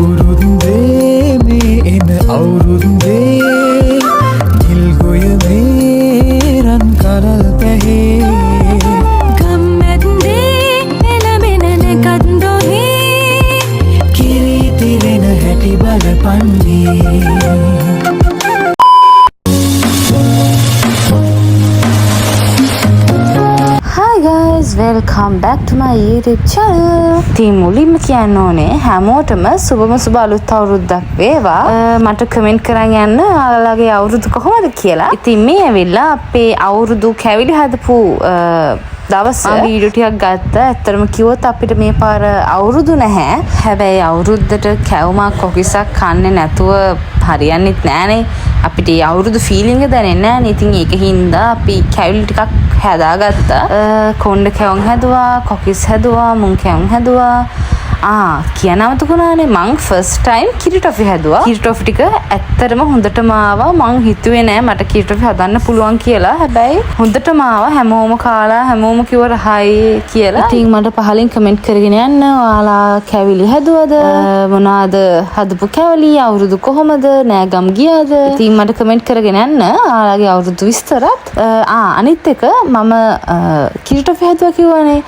අවුරුද්දේ මේ එන අවුරුද්දේ නිල්ගොය මේ රන් කරල් පැහේ ගම්මැද්දේ එළඹෙන නැකත්දොහේ කිරිතිරෙන හැටි බලපන්නේ welcome back to my YouTube channel. ඉතින් මුලින්ම කියන්න ඕනේ හැමෝටම සුබ අලුත් අවුරුද්දක් වේවා. මට කමෙන්ට් කරන් යන්න ඔයාලගේ අවුරුදු කොහොමද කියලා. ඉතින් මේ ඇවිල්ලා අපේ අවුරුදු කැවිලි හදපු දවස් වීඩියෝ ටිකක් ගත්තා. ඇත්තටම කිව්වොත් අපිට මේ පාර අවුරුදු නැහැ. හැබැයි අවුරුද්දට කැවුමක් කොකිසක් කන්නේ නැතුව හරියන්නේත් නෑනේ. අපිට අවුරුදු ෆීලිංග දැනෙන්නේ නෑනේ. ඉතින් ඒක හින්දා අපි කැවිලි ටිකක් හදාගත්තා. කොණ්ඩ කැවුම් හැදුවා, කොකිස් හැදුවා, මුං කැවුම් හැදුවා. කියනවතුකුණානේ මං ෆස්ට් ටයිම් කිරි ටොෆි හැදුවා. කිරි ටොෆි ටික ඇත්තටම හොඳටම ආවා. මං හිතුවේ නෑ මට කිරි ටොෆි හදන්න පුළුවන් කියලා. හැබැයි හොඳටම ආවා. හැමෝම කාලා හැමෝම කිව්ව රහයි කියලා. ඉතින් මට පහලින් කමෙන්ට් කරගෙන යන්න ඔයාලා කැවිලි හැදුවද? මොනවාද හදපු කැවිලි? අවුරුදු කොහොමද? නෑගම් ගියාද? ඉතින් මට කමෙන්ට් කරගෙන යන්න ඔයාලගේ අවුරුදු විස්තරත්. අනිත් එක මම කිරි ටොෆි හැදුවා කිව්වනේ.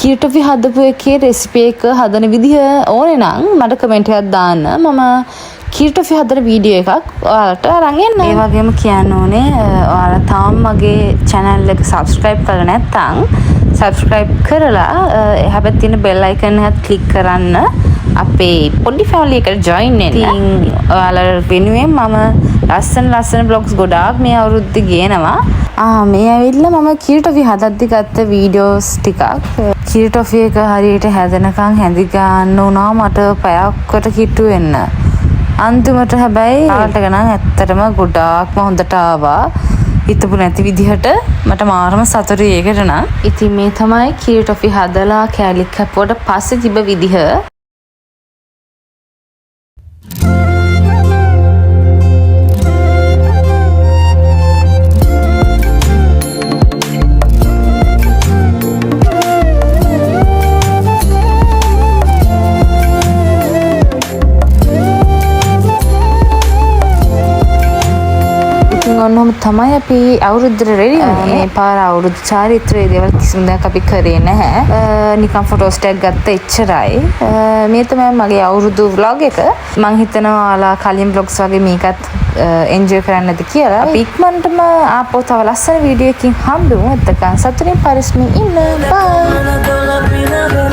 කිරි ටොෆි හදපු එකේ රෙසිපි එක හදන විදිහ ඕනේ නම් මට කමෙන්ට් එකක් දාන්න. මම කිරි ටොෆි හදන වීඩියෝ එකක් ඔයාලට අරන් එන්න. ඒ වගේම කියන්න ඕනේ ඔයාලා තාම මගේ channel එක subscribe කරලා නැත්නම් subscribe කරලා එහා පැත්තේ තියෙන bell icon එකත් click කරන්න. අපේ පොඩි family එකට join වෙන්න. ඉතින් ඔයාලා වෙනුවෙන් මම ලස්සන vlogs ගොඩාක් මේ අවුරුද්දේ ගේනවා. මේ ඇවිල්ලා මම කිරි ටොෆි හදද්දි ගත්ත වීඩියෝස් ටිකක්. කිරි ටොෆි එක හරියට හැදෙනකන් හැඳි ගන්න උනා මට පැයකට කිට්ටු වෙන්න. අන්තිමට හැබැයි ආල්ට ගණන් ඇත්තටම ගොඩාක්ම හොඳට ආවා. හිතපු නැති විදිහට මට මාරම සතුටුයි ඒකට නම්. ඉතින් මේ තමයි කිරි ටොෆි හදලා කෑලි කැපුවට පස්සේ තිබ්බ විදිහ. ඔන්නෝම තමයි අපි අවුරුද්දට රෙඩි වුණේ. මේ පාර අවුරුදු චාරිත්‍රයේ දේවල් කිසිම දෙයක් අපි කරේ නැහැ. නිකන් ෆොටෝස් ටිකක් ගත්ත එච්චරයි. මේ තමයි මගේ අවුරුදු vlog එක. මං හිතනවා ඔයාලා කලින් vlogs වගේ මේකත් එන්ජොයි කරන්න ඇති කියලා. අපි ඉක්මනටම ආපහු තව ලස්සන වීඩියෝ එකකින් හම්බෙමු. එතකන් සතුටින් පරිස්සමින් ඉන්න. බයි.